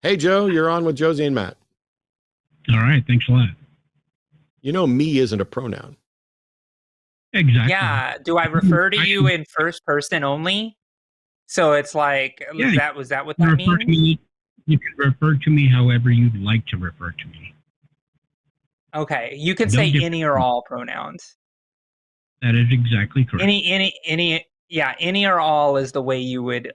Hey, Joe, you're on with Josie and Matt. All right. Thanks a lot. You know, me isn't a pronoun. Exactly. Yeah. Do I refer to you in first person only? So it's like, Yeah, was that what you that refer to means? me. You can refer to me however you'd like to refer to me. Okay. You can No say different. any or all pronouns. That is exactly correct. Any or all is the way you would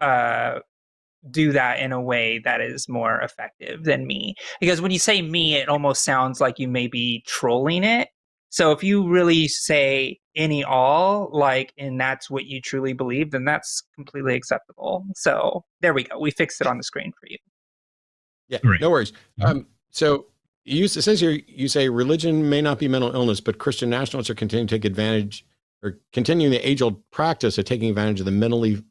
do that in a way that is more effective than me. Because when you say me, it almost sounds like you may be trolling it. So if you really say any all, like, and that's what you truly believe, then that's completely acceptable. So there we go. We fixed it on the screen for you. Yeah, Right. no worries. So it says here, you say religion may not be mental illness, but Christian nationalists are continuing to take advantage or continuing the age-old practice of taking advantage of the mentally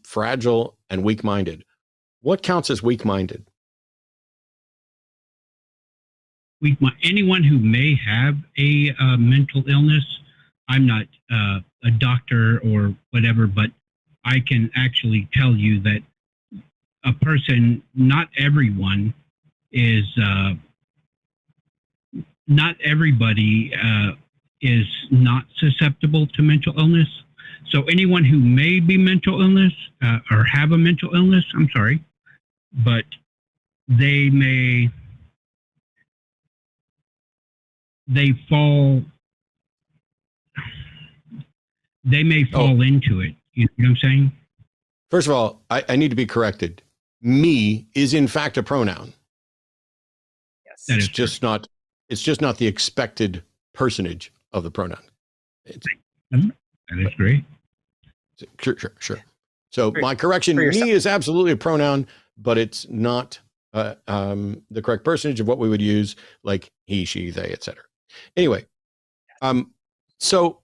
fragile and weak-minded. What counts as weak-minded? Anyone who may have a mental illness. I'm not a doctor or whatever, but I can actually tell you that a person, not everyone is, not everybody is not susceptible to mental illness. So anyone who may be mental illness or have a mental illness, I'm sorry, but they fall into it. You know what I'm saying? First of all, I need to be corrected. Me is in fact a pronoun. Yes. It's just not the expected personage of the pronoun. That is great. Sure. So my correction, me is absolutely a pronoun, but it's not the correct personage of what we would use, like he, she, they, etc. Anyway, so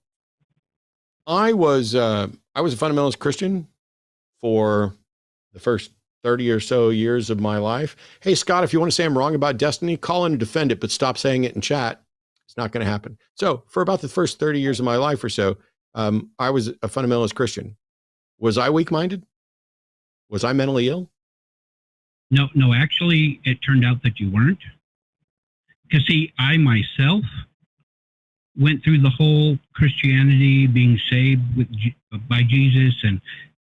I was a fundamentalist Christian for the first 30 or so years of my life. Hey, Scott, if you want to say I'm wrong about destiny, call in and defend it, but stop saying it in chat. It's not going to happen. So for about the first 30 years of my life or so, I was a fundamentalist Christian. Was I weak-minded? Was I mentally ill? No, actually, it turned out that you weren't. Because see, I myself went through the whole Christianity, being saved by Jesus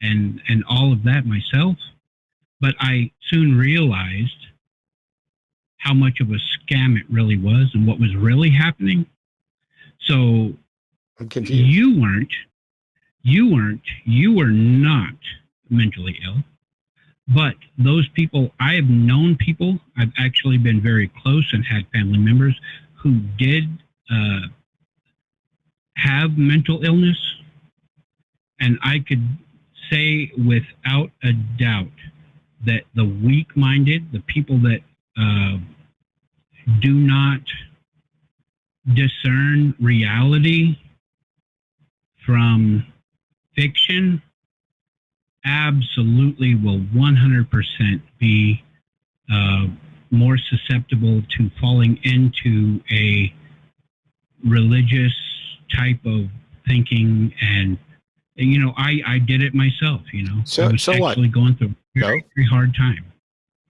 and all of that myself. But I soon realized how much of a scam it really was and what was really happening. So I'm confused. You were not mentally ill. But those people, I have known people, I've actually been very close and had family members who did have mental illness. And I could say without a doubt that the weak-minded, the people that do not discern reality from fiction, absolutely will 100% be more susceptible to falling into a religious type of thinking. And you know, I did it myself. You know, so I was actually going through a very hard time.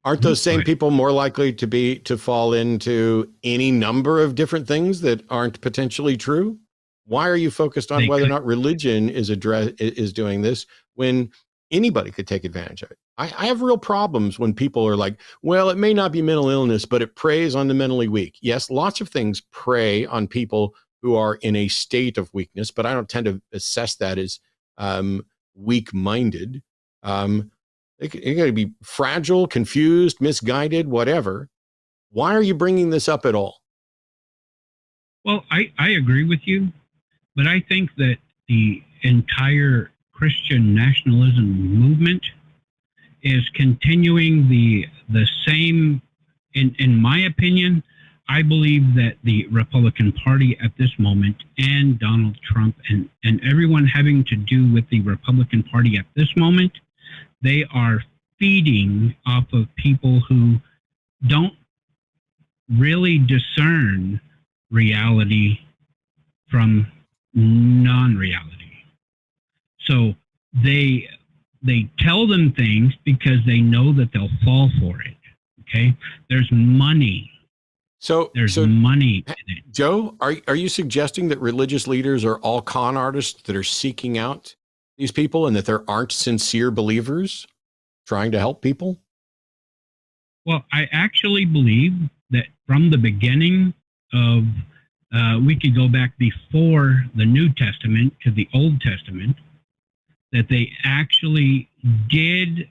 Aren't those same people more likely to fall into any number of different things that aren't potentially true? Why are you focused on whether or not religion is doing this when anybody could take advantage of it? I have real problems when people are like, well, it may not be mental illness, but it preys on the mentally weak. Yes, lots of things prey on people who are in a state of weakness, but I don't tend to assess that as weak-minded. It got to be fragile, confused, misguided, whatever. Why are you bringing this up at all? Well, I agree with you, but I think that the entire Christian nationalism movement is continuing the same. In my opinion, I believe that the Republican Party at this moment and Donald Trump and everyone having to do with the Republican Party at this moment, they are feeding off of people who don't really discern reality from non-reality. So they tell them things because they know that they'll fall for it. Okay, there's money. There's money in it. Joe, are you suggesting that religious leaders are all con artists that are seeking out these people and that there aren't sincere believers trying to help people? Well, I actually believe that from the beginning of, we could go back before the New Testament to the Old Testament, that they actually did,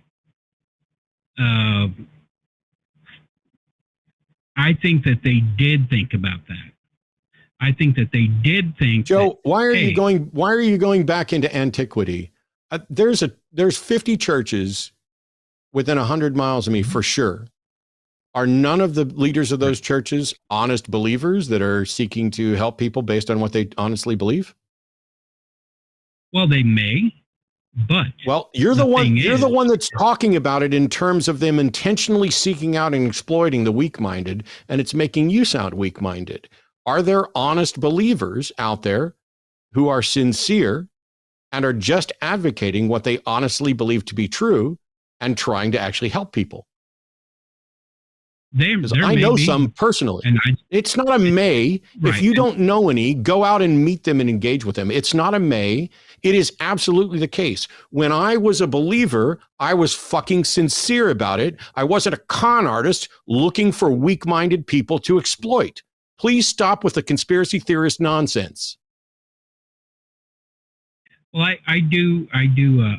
I think that they did think about that. I think that they did think. Joe, why are you going back into antiquity? There's 50 churches within 100 miles of me for sure. Are none of the leaders of those churches honest believers that are seeking to help people based on what they honestly believe? Well, they may, but you're the one that's talking about it in terms of them intentionally seeking out and exploiting the weak-minded, and it's making you sound weak-minded. Are there honest believers out there who are sincere and are just advocating what they honestly believe to be true and trying to actually help people? I know some personally. It's not a may. Right. If you don't know any, go out and meet them and engage with them. It's not a may. It is absolutely the case. When I was a believer, I was fucking sincere about it. I wasn't a con artist looking for weak-minded people to exploit. Please stop with the conspiracy theorist nonsense. Well, I do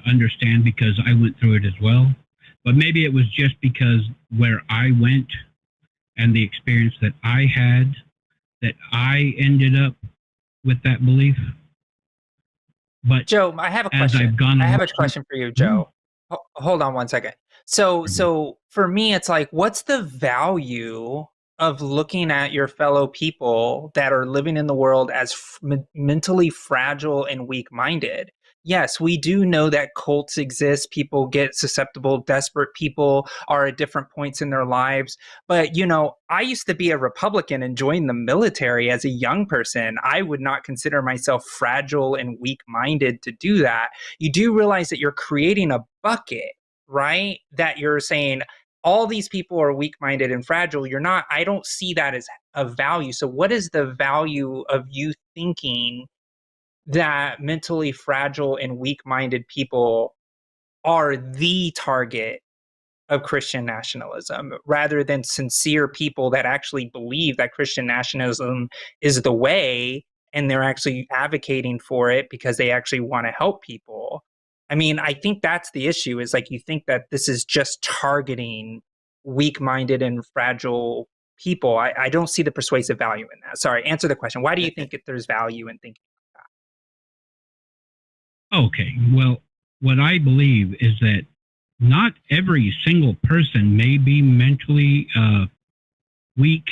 understand because I went through it as well. But maybe it was just because where I went and the experience that I had that I ended up with that belief. But Joe, I have a question. I have a question for you, Joe. Hold on one second. So for me, it's like, what's the value of looking at your fellow people that are living in the world as mentally fragile and weak-minded? Yes, we do know that cults exist. People get susceptible. Desperate people are at different points in their lives. But, I used to be a Republican and joined the military as a young person. I would not consider myself fragile and weak-minded to do that. You do realize that you're creating a bucket, right? That you're saying all these people are weak-minded and fragile. You're not. I don't see that as a value. So what is the value of you thinking that mentally fragile and weak-minded people are the target of Christian nationalism rather than sincere people that actually believe that Christian nationalism is the way and they're actually advocating for it because they actually want to help people? I mean, I think that's the issue, is like you think that this is just targeting weak-minded and fragile people. I don't see the persuasive value in that. Sorry, answer the question. Why do you think there's value in thinking? Okay, well, what I believe is that not every single person may be mentally weak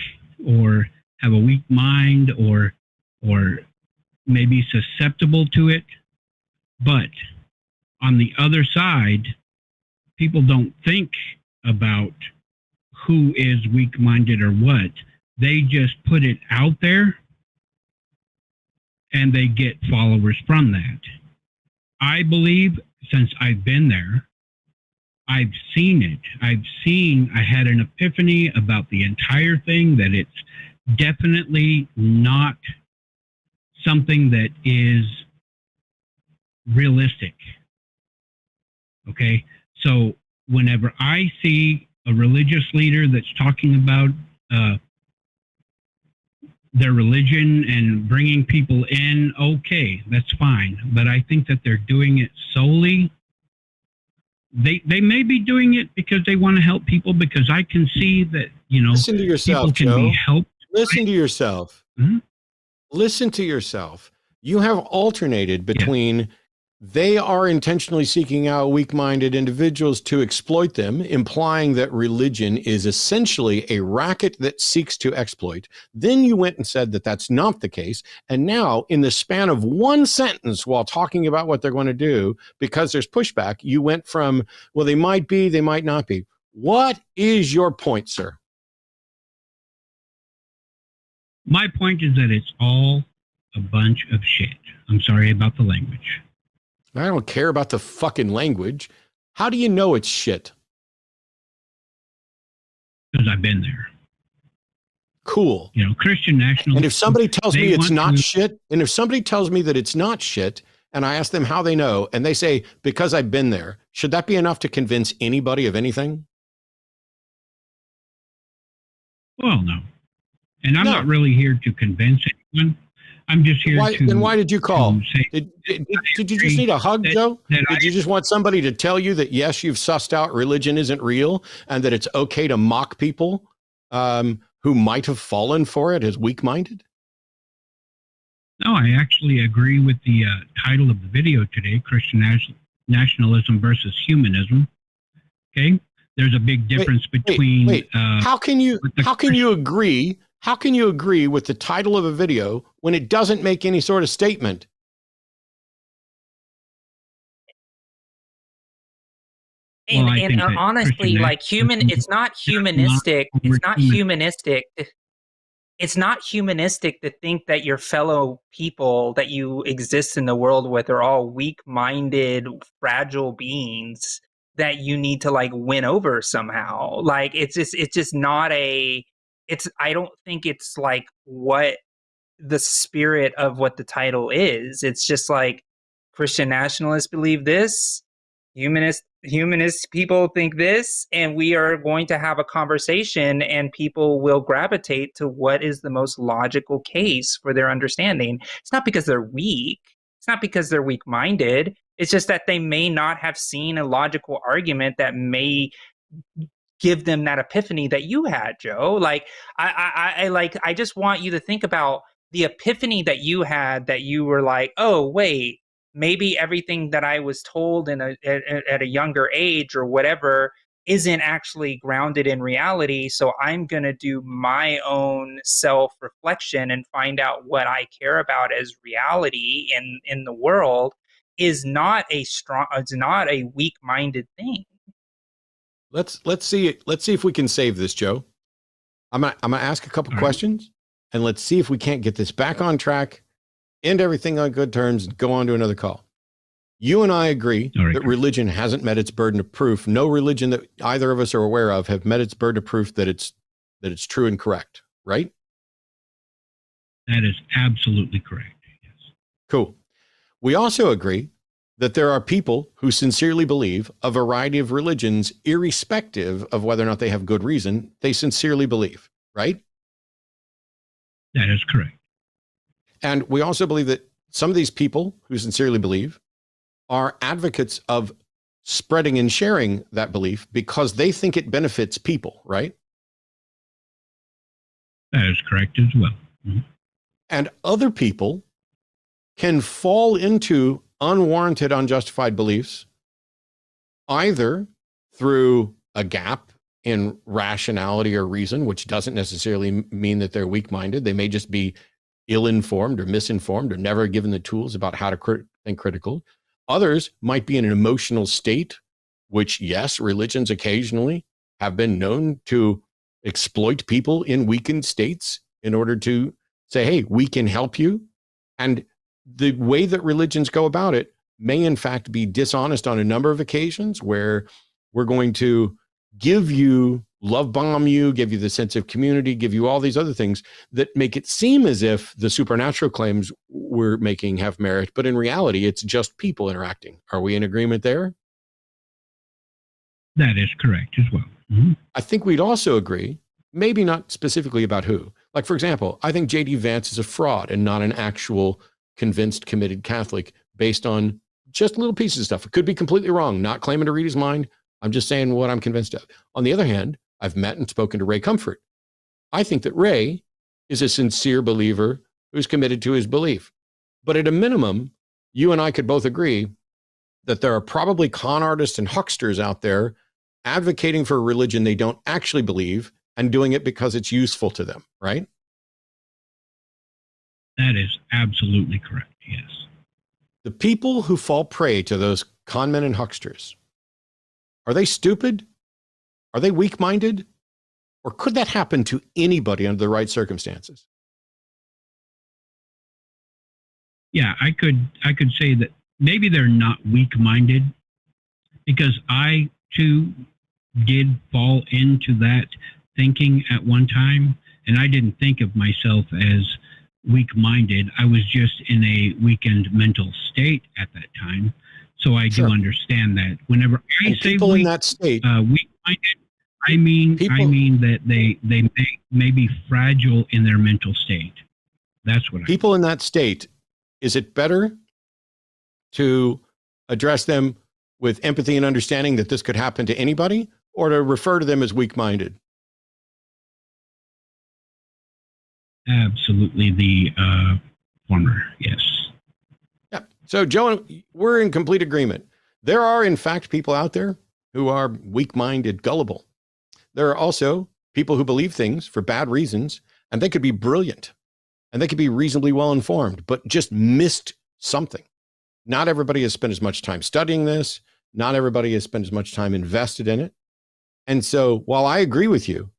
or have a weak mind or may be susceptible to it. But on the other side, people don't think about who is weak-minded or what. They just put it out there and they get followers from that. I believe, since I've been there, I've seen it. I had an epiphany about the entire thing, that it's definitely not something that is realistic. Okay? So whenever I see a religious leader that's talking about their religion and bringing people in, okay, that's fine. But I think that they're doing it solely. They may be doing it because they want to help people, because I can see that, listen to yourself, people can Joe. be helped. Listen to yourself. Mm-hmm. Listen to yourself. You have alternated between they are intentionally seeking out weak-minded individuals to exploit them, implying that religion is essentially a racket that seeks to exploit. Then you went and said that that's not the case. And now, in the span of one sentence, while talking about what they're going to do, because there's pushback, you went from, well, they might be, they might not be. What is your point, sir? My point is that it's all a bunch of shit. I'm sorry about the language. I don't care about the fucking language. How do you know it's shit? because I've been there. Cool. You know, Christian nationalism. And if somebody tells me it's not to, shit, and if somebody tells me that it's not shit, and I ask them how they know, and they say, because I've been there, should that be enough to convince anybody of anything? Well, no. And I'm No. not really here to convince anyone. I'm just here to... Then why did you call? Say, did you just need a hug, Joe? Did you just want somebody to tell you that, yes, you've sussed out religion isn't real and that it's okay to mock people who might have fallen for it as weak-minded? No, I actually agree with the title of the video today, Christian Nationalism versus Humanism. Okay? There's a big difference between... Wait. How can you agree? How can you agree with the title of a video when it doesn't make any sort of statement? And honestly, like it's not humanistic. It's not humanistic. It's not humanistic to think that your fellow people that you exist in the world with are all weak-minded, fragile beings that you need to like win over somehow. Like it's just not I don't think it's like what the spirit of what the title is. It's just like Christian nationalists believe this, humanist people think this, and we are going to have a conversation and people will gravitate to what is the most logical case for their understanding. It's not because they're weak. It's not because they're weak-minded. It's just that they may not have seen a logical argument that may give them that epiphany that you had, Joe. Like I just want you to think about the epiphany that you had, that you were like, oh wait, maybe everything that I was told at a younger age or whatever isn't actually grounded in reality. So I'm going to do my own self-reflection and find out what I care about as reality in the world is not a weak-minded thing. Let's see if we can save this, Joe. I'm gonna ask a couple questions, and let's see if we can't get this back on track, end everything on good terms, and go on to another call. You and I agree that religion hasn't met its burden of proof. No religion that either of us are aware of have met its burden of proof that it's true and correct, right? That is absolutely correct. Yes. Cool. We also agree that there are people who sincerely believe a variety of religions, irrespective of whether or not they have good reason. They sincerely believe, right? That is correct. And we also believe that some of these people who sincerely believe are advocates of spreading and sharing that belief because they think it benefits people, right? That is correct as well. Mm-hmm. And other people can fall into unwarranted, unjustified beliefs, either through a gap in rationality or reason, which doesn't necessarily mean that they're weak-minded. They may just be ill-informed or misinformed or never given the tools about how to think critical. Others might be in an emotional state, which, yes, religions occasionally have been known to exploit people in weakened states in order to say, hey, we can help you. And the way that religions go about it may in fact be dishonest on a number of occasions, where we're going to give you, love bomb you, give you the sense of community, give you all these other things that make it seem as if the supernatural claims we're making have merit, but in reality, it's just people interacting. Are we in agreement there? That is correct as well. Mm-hmm. I think we'd also agree, maybe not specifically about who. Like, for example, I think J.D. Vance is a fraud and not an actual convinced, committed Catholic based on just little pieces of stuff. It could be completely wrong, not claiming to read his mind. I'm just saying what I'm convinced of. On the other hand, I've met and spoken to Ray Comfort. I think that Ray is a sincere believer who's committed to his belief. But at a minimum, you and I could both agree that there are probably con artists and hucksters out there advocating for a religion they don't actually believe and doing it because it's useful to them, right? That is absolutely correct, yes. The people who fall prey to those con men and hucksters, are they stupid? Are they weak-minded? Or could that happen to anybody under the right circumstances? Yeah, I could say that maybe they're not weak-minded, because I too did fall into that thinking at one time, and I didn't think of myself as weak-minded. I was just in a weakened mental state at that time. So I do understand that. Whenever I say people in that state, weak-minded, I mean that they may be fragile in their mental state. That's what people in that state. Is it better to address them with empathy and understanding that this could happen to anybody, or to refer to them as weak-minded? Absolutely the former, yes. Yeah. So, Joe, we're in complete agreement. There are, in fact, people out there who are weak-minded, gullible. There are also people who believe things for bad reasons, and they could be brilliant, and they could be reasonably well-informed, but just missed something. Not everybody has spent as much time studying this. Not everybody has spent as much time invested in it. And so while I agree with you,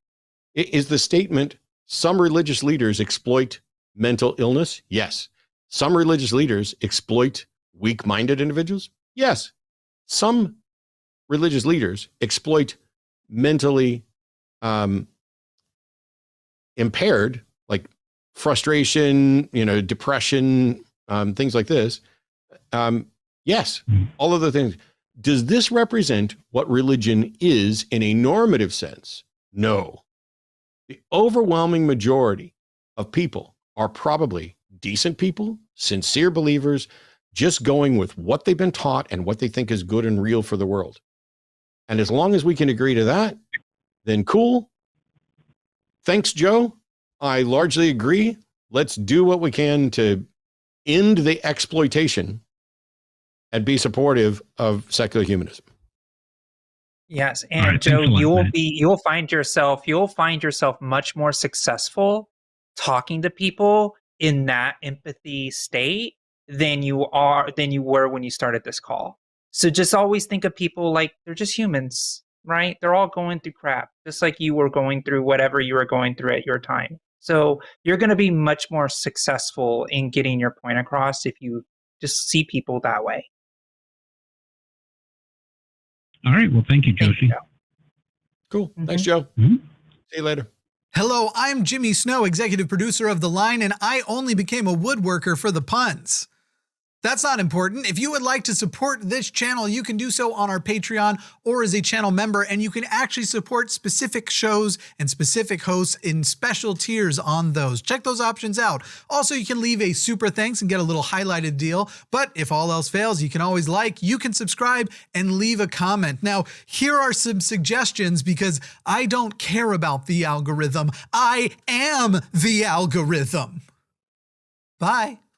is the statement, some religious leaders exploit mental illness? Yes. Some religious leaders exploit weak-minded individuals? Yes. Some religious leaders exploit mentally impaired, like frustration, depression, things like this. Yes, all of the things. Does this represent what religion is in a normative sense? No. The overwhelming majority of people are probably decent people, sincere believers, just going with what they've been taught and what they think is good and real for the world. And as long as we can agree to that, then cool. Thanks, Joe. I largely agree. Let's do what we can to end the exploitation and be supportive of secular humanism. Yes, and right, Joe, you'll find yourself much more successful talking to people in that empathy state than you were when you started this call. So just always think of people like they're just humans, right? They're all going through crap, just like you were going through whatever you were going through at your time. So you're going to be much more successful in getting your point across if you just see people that way. All right. Well, thank you, Josie. Thank you, Joe. Cool. Thanks, Joe. Mm-hmm. See you later. Hello, I'm Jimmy Snow, executive producer of The Line, and I only became a woodworker for the puns. That's not important. If you would like to support this channel, you can do so on our Patreon or as a channel member, and you can actually support specific shows and specific hosts in special tiers on those. Check those options out. Also, you can leave a super thanks and get a little highlighted deal. But if all else fails, you can always you can subscribe and leave a comment. Now, here are some suggestions because I don't care about the algorithm. I am the algorithm. Bye.